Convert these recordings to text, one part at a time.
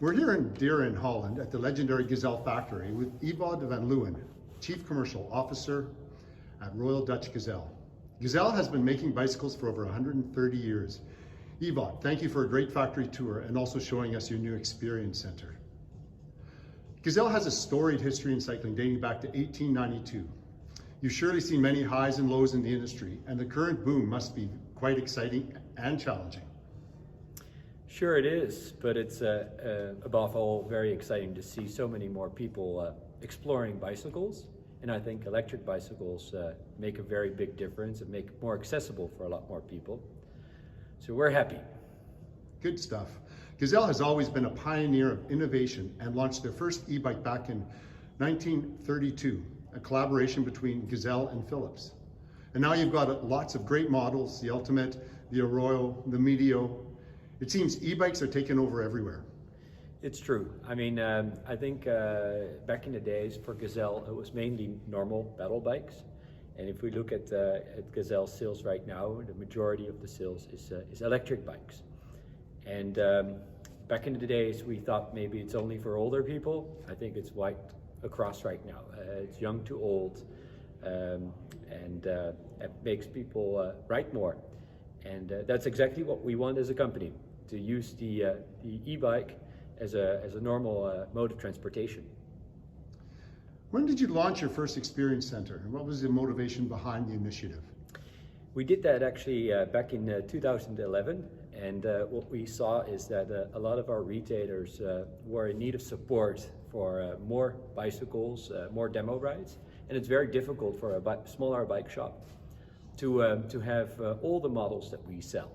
We're here in Dieren, Holland at the legendary Gazelle factory with Ewoud van Leeuwen, Chief Commercial Officer at Royal Dutch Gazelle. Gazelle has been making bicycles for over 130 years. Ewoud, thank you for a great factory tour and also showing us your new experience center. Gazelle has a storied history in cycling dating back to 1892. You've surely seen many highs and lows in the industry, and the current boom must be quite exciting and challenging. Sure it is, but it's above all very exciting to see so many more people exploring bicycles, and I think electric bicycles make a very big difference and make it more accessible for a lot more people. So we're happy. Good stuff. Gazelle has always been a pioneer of innovation and launched their first e-bike back in 1932, a collaboration between Gazelle and Philips. And now you've got lots of great models, the Ultimate, the Arroyo, the Medio. It seems e-bikes are taking over everywhere. It's true. I mean, I think back in the days for Gazelle, it was mainly normal pedal bikes. And if we look at Gazelle sales right now, the majority of the sales is electric bikes. And back in the days, we thought maybe it's only for older people. I think it's wide across right now. It's young to old, and it makes people ride more. And that's exactly what we want as a company, to use the e-bike as a normal mode of transportation. When did you launch your first experience center, and what was the motivation behind the initiative? We did that actually back in 2011, and what we saw is that a lot of our retailers were in need of support for more bicycles, more demo rides, and it's very difficult for a smaller bike shop to have all the models that we sell.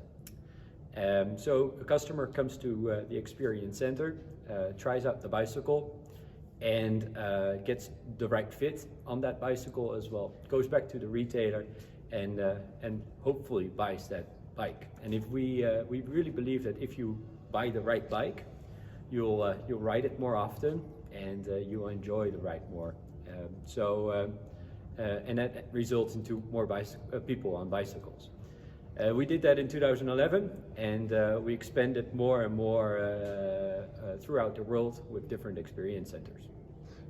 So a customer comes to the experience center, tries out the bicycle, and gets the right fit on that bicycle as well. Goes back to the retailer and hopefully buys that bike. And if we really believe that if you buy the right bike, you'll ride it more often and you'll enjoy the ride more. And that results into more people on bicycles. We did that in 2011, and we expanded more and more throughout the world with different experience centers.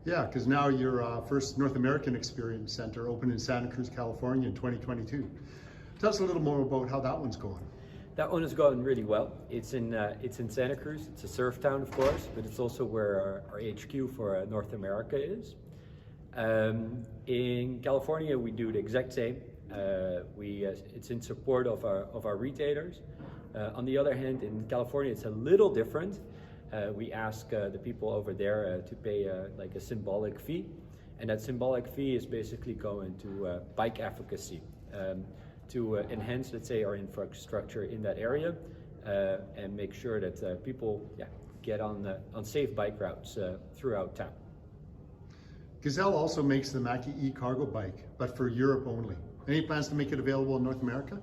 Yeah, because now your first North American experience center opened in Santa Cruz, California in 2022. Tell us a little more about how that one's going. That one is going really well. It's in Santa Cruz. It's a surf town, of course, but it's also where our HQ for North America is. In California, we do the exact same. It's in support of our retailers. On the other hand, in California, it's a little different. We ask the people over there to pay like a symbolic fee, and that symbolic fee is basically going to bike advocacy, to enhance, let's say, our infrastructure in that area, and make sure that people get on safe bike routes throughout town. Gazelle also makes the Mackie e-cargo bike, but for Europe only. Any plans to make it available in North America?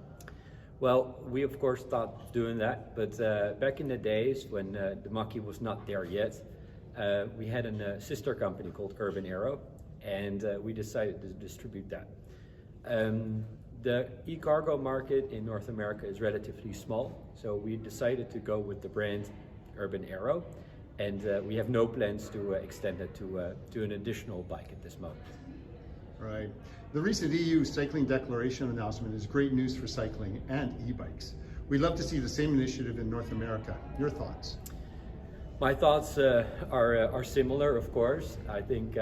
Well, we of course thought of doing that, but back in the days when the Mackie was not there yet, we had a sister company called Urban Aero, and we decided to distribute that. The e-cargo market in North America is relatively small, so we decided to go with the brand Urban Aero, and we have no plans to extend it to an additional bike at this moment. Right. The recent EU cycling declaration announcement is great news for cycling and e-bikes. We'd love to see the same initiative in North America. Your thoughts? My thoughts are similar, of course. I think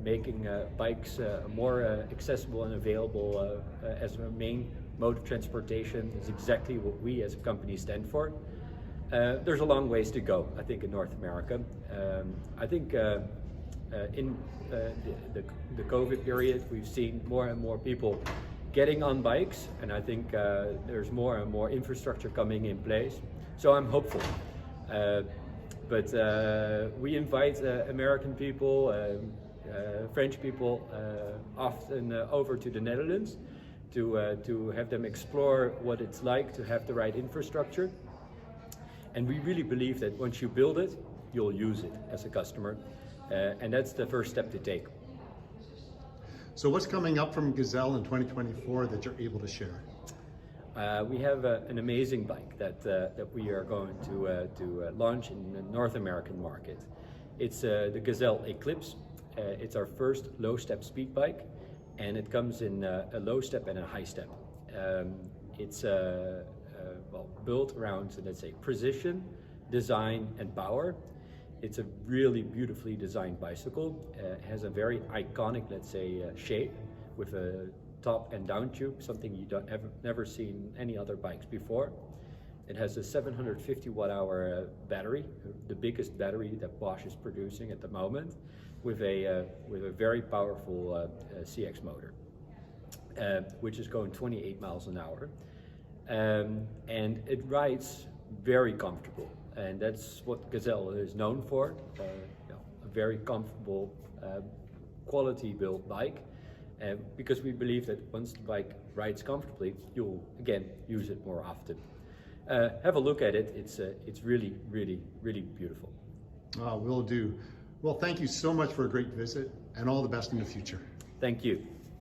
making bikes more accessible and available as a main mode of transportation is exactly what we as a company stand for. There's a long ways to go, I think, in North America. I think in the COVID period, we've seen more and more people getting on bikes, and I think there's more and more infrastructure coming in place. So I'm hopeful. But we invite American people, French people, often over to the Netherlands to have them explore what it's like to have the right infrastructure. And we really believe that once you build it, you'll use it as a customer. And that's the first step to take. So what's coming up from Gazelle in 2024 that you're able to share? We have an amazing bike that we are going to launch in the North American market. It's the Gazelle Eclipse. It's our first low step speed bike, and it comes in a low step and a high step. It's well, built around, let's say, precision, design, and power. It's a really beautifully designed bicycle. It has a very iconic, let's say, shape with a top and down tube, something you don't never seen any other bikes before. It has a 750 watt-hour battery, the biggest battery that Bosch is producing at the moment, with a very powerful CX motor, which is going 28 miles an hour, and it rides very comfortable, and that's what Gazelle is known for. A very comfortable, quality-built bike. Because we believe that once the bike rides comfortably, you'll again use it more often. Have a look at it. It's really, really, really beautiful. Will do. Well, thank you so much for a great visit, and all the best in the future. Thank you.